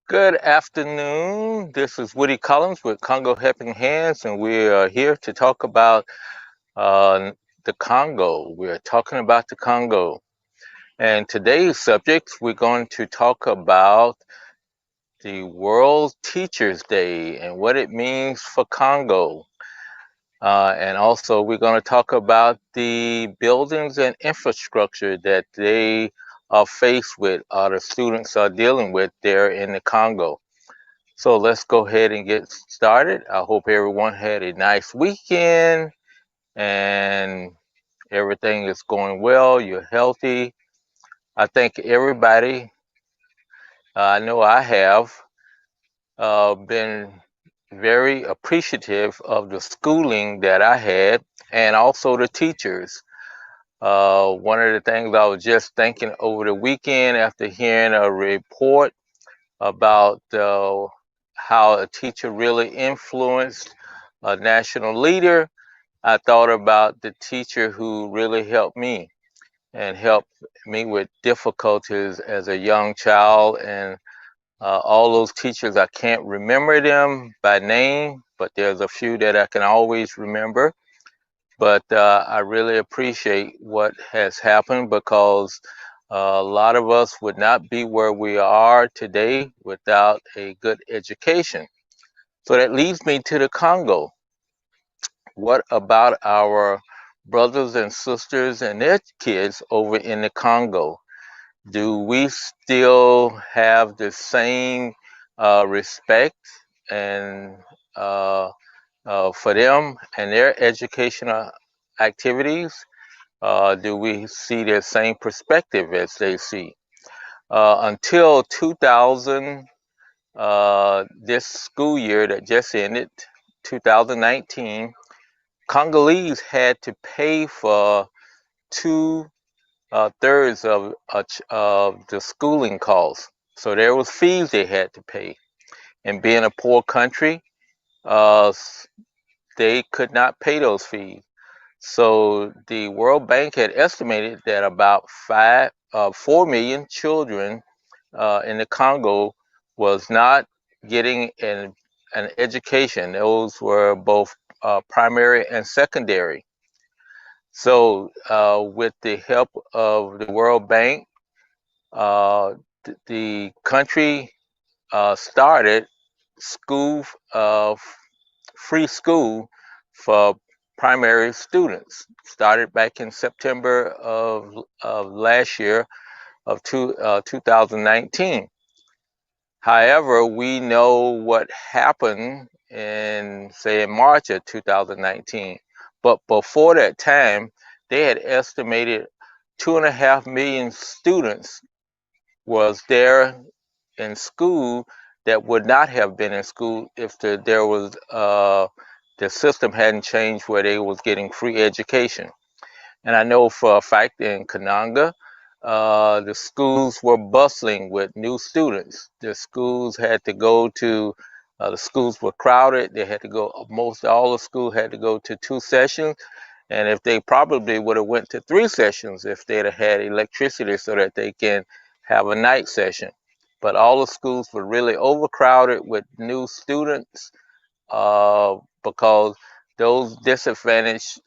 Good afternoon. This is Woody Collins with Congo Helping Hands, and we are here to talk about uh, the Congo. We're talking about the Congo. And today's subject, we're going to talk about the World Teachers Day and what it means for Congo. And also, we're going to talk about the buildings and infrastructure that they are faced with, or the students are dealing with there in the Congo. So let's go ahead and get started. I hope everyone had a nice weekend and everything is going well. You're healthy. I think everybody, I know I have, been very appreciative of the schooling that I had and also the teachers. One of the things I was just thinking over the weekend after hearing a report about how a teacher really influenced a national leader, I thought about the teacher who really helped me and helped me with difficulties as a young child. And all those teachers, I can't remember them by name, but there's a few that I can always remember. But I really appreciate what has happened because a lot of us would not be where we are today without a good education. So that leads me to the Congo. What about our brothers and sisters and their kids over in the Congo? Do we still have the same respect and for them and their educational activities? Do we see the same perspective as they see? Until 2000, this school year that just ended, 2019, Congolese had to pay for two thirds of the schooling costs. So there was fees they had to pay. And being a poor country, uh, they could not pay those fees. So the World Bank had estimated that about 4 million children in the Congo was not getting an education. Those were both primary and secondary. So with the help of the World Bank, the country started school, free school for primary students. Started back in September of last year of 2019. However, we know what happened in, say, in March of 2019. But before that time, they had estimated 2.5 million students was there in school that would not have been in school if there was the system hadn't changed where they was getting free education. And I know for a fact in Kananga, the schools were bustling with new students. The schools had to go to, the schools were crowded. They had to go, most all the school had to go to 2 sessions. And if they probably would have went to 3 sessions if they'd have had electricity so that they can have a night session. But all the schools were really overcrowded with new students because those disadvantaged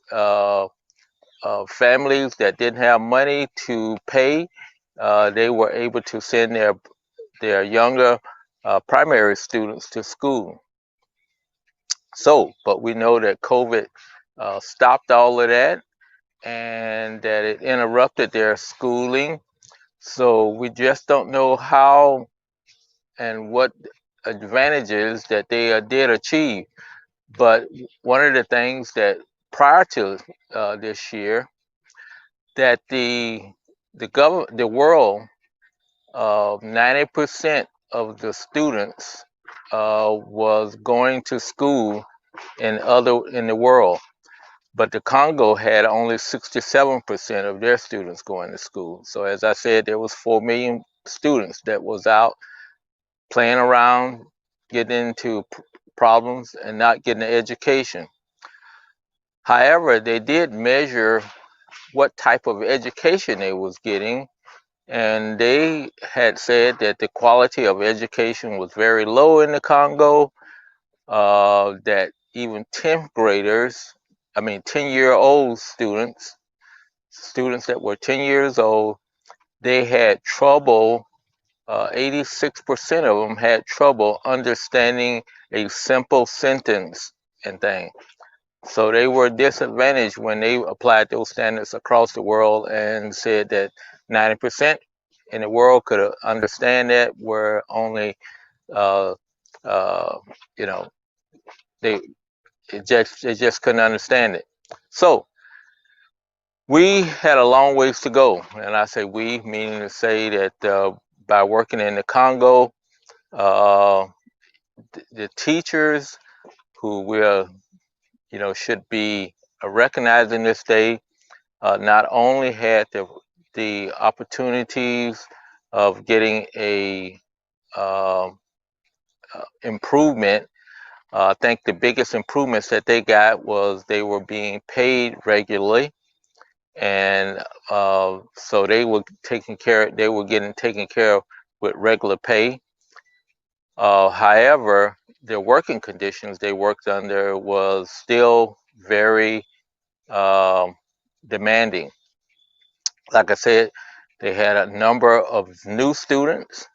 families that didn't have money to pay, they were able to send their younger primary students to school. So, but we know that COVID stopped all of that and that it interrupted their schooling. So we just don't know how and what advantages that they did achieve. But one of the things that prior to this year, that the world 90% of the students was going to school in the world, but the Congo had only 67% of their students going to school. So as I said, there was 4 million students that was out playing around, getting into problems, and not getting an education. However, they did measure what type of education they was getting, and they had said that the quality of education was very low in the Congo, that even 10th graders, 10-year-old students that were 10 years old, they had trouble, 86% of them had trouble understanding a simple sentence and thing. So they were disadvantaged when they applied those standards across the world and said that 90% in the world could understand that, where only, uh, uh, you know, they they just couldn't understand it. So we had a long ways to go, and I say we, meaning to say that by working in the Congo, uh, the teachers who will, should be recognizing this day, not only had the opportunities of getting a um improvement. I think the biggest improvements that they got was they were being paid regularly, and so they were taking care. They were getting taken care of with regular pay. However, their working conditions they worked under was still very um, demanding. Like I said, they had a number of new students,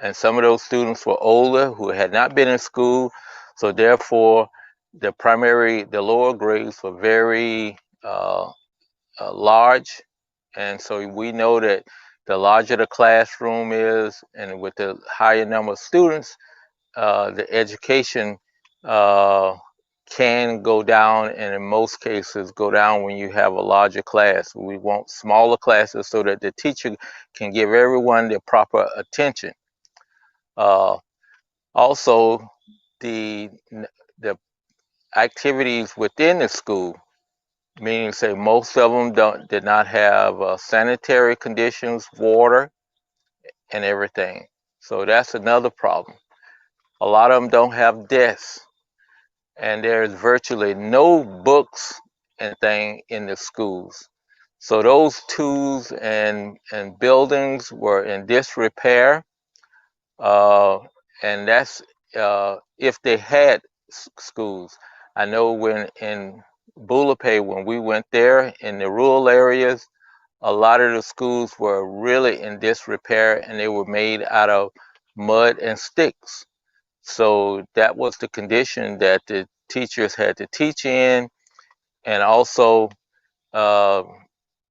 and some of those students were older who had not been in school. So therefore, the lower grades were very large, and so we know that the larger the classroom is, and with the higher number of students, the education uh, can go down, and in most cases go down when you have a larger class. We want smaller classes so that the teacher can give everyone the proper attention. Uh, Also, the the activities within the school, meaning say most of them did not have sanitary conditions, water, and everything. So that's another problem. A lot of them don't have desks, and there's virtually no books and thing in the schools. So those tools and buildings were in disrepair, uh, and that's if they had schools. I know when in Bulapay, when we went there in the rural areas, a lot of the schools were really in disrepair, and they were made out of mud and sticks. So that was the condition that the teachers had to teach in, and also uh,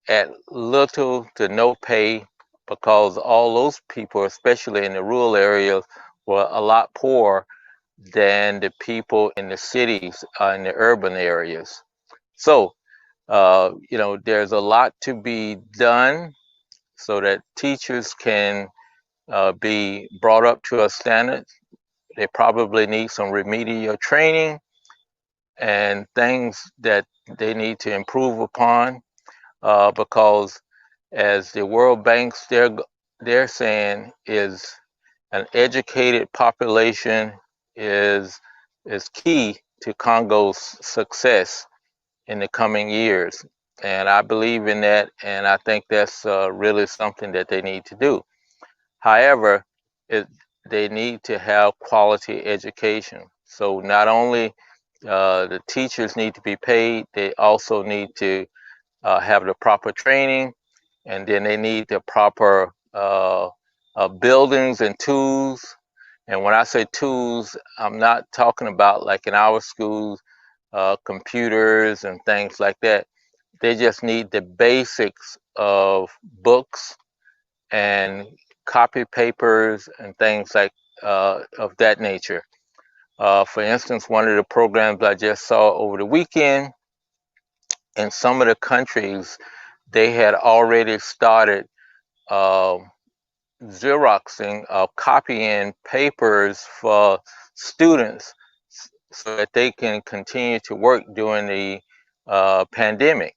at little to no pay, because all those people, especially in the rural areas, were a lot poorer than the people in the cities, in the urban areas. So, there's a lot to be done so that teachers can be brought up to a standard. They probably need some remedial training and things that they need to improve upon, because as the World Banks they're saying is an educated population is is key to Congo's success in the coming years. And I believe in that, and I think that's really something that they need to do. However, it, they need to have quality education. So not only the teachers need to be paid, they also need to have the proper training, and then they need the proper buildings and tools. And when I say tools, I'm not talking about like in our schools, computers and things like that. They just need the basics of books and copy papers and things like of that nature. For instance, one of the programs I just saw over the weekend, in some of the countries, they had already started uh, Xeroxing, copying papers for students so that they can continue to work during the pandemic.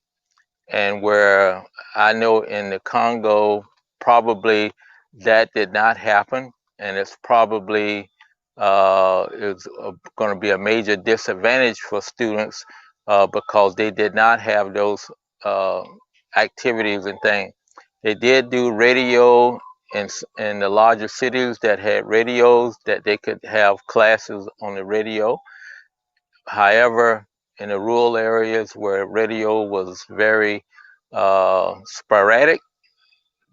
And where I know in the Congo, probably that did not happen, and it's probably it's going to be a major disadvantage for students because they did not have those uh, activities and things. They did do radio in the larger cities that had radios that they could have classes on the radio. However, in the rural areas where radio was very sporadic,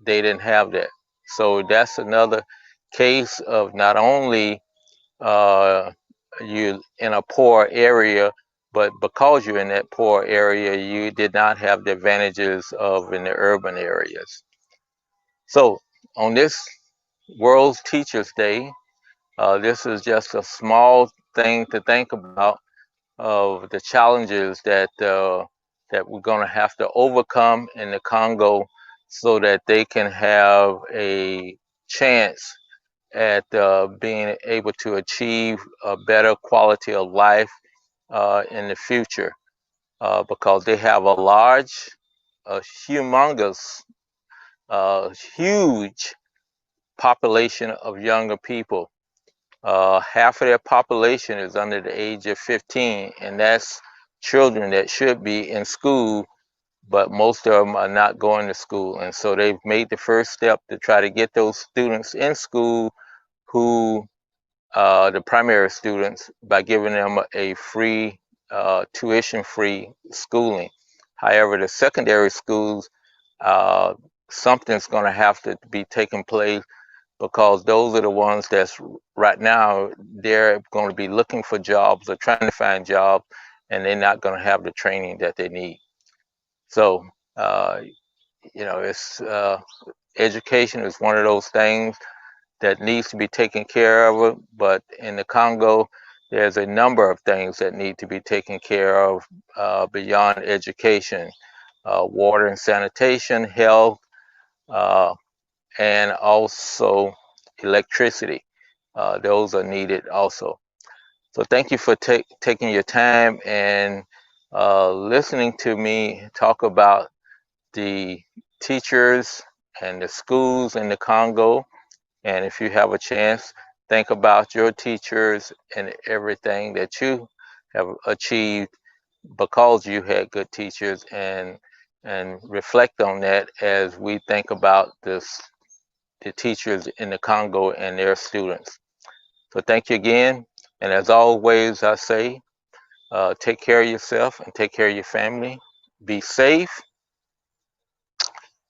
they didn't have that. So that's another case of not only uh, you in a poor area, but because you're in that poor area, you did not have the advantages of in the urban areas. So on this World Teachers Day, this is just a small thing to think about of the challenges that we're going to have to overcome in the Congo so that they can have a chance at being able to achieve a better quality of life in the future because they have a large, humongous, huge population of younger people. Half of their population is under the age of 15, and that's children that should be in school, but most of them are not going to school. And so they've made the first step to try to get those students in school who, the primary students, by giving them a free, tuition free schooling. However, the secondary schools, uh, something's going to have to be taking place because those are the ones that's right now they're going to be looking for jobs or trying to find jobs, and they're not going to have the training that they need. So, uh, it's education is one of those things that needs to be taken care of. But in the Congo, there's a number of things that need to be taken care of beyond education, water and sanitation, health, uh, and also electricity. Those are needed also. So thank you for taking your time and listening to me talk about the teachers and the schools in the Congo. And if you have a chance, think about your teachers and everything that you have achieved because you had good teachers, and reflect on that as we think about the teachers in the Congo and their students. So thank you again. And as always, I say, take care of yourself and take care of your family. Be safe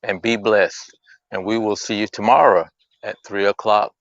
and be blessed. And we will see you tomorrow at 3 o'clock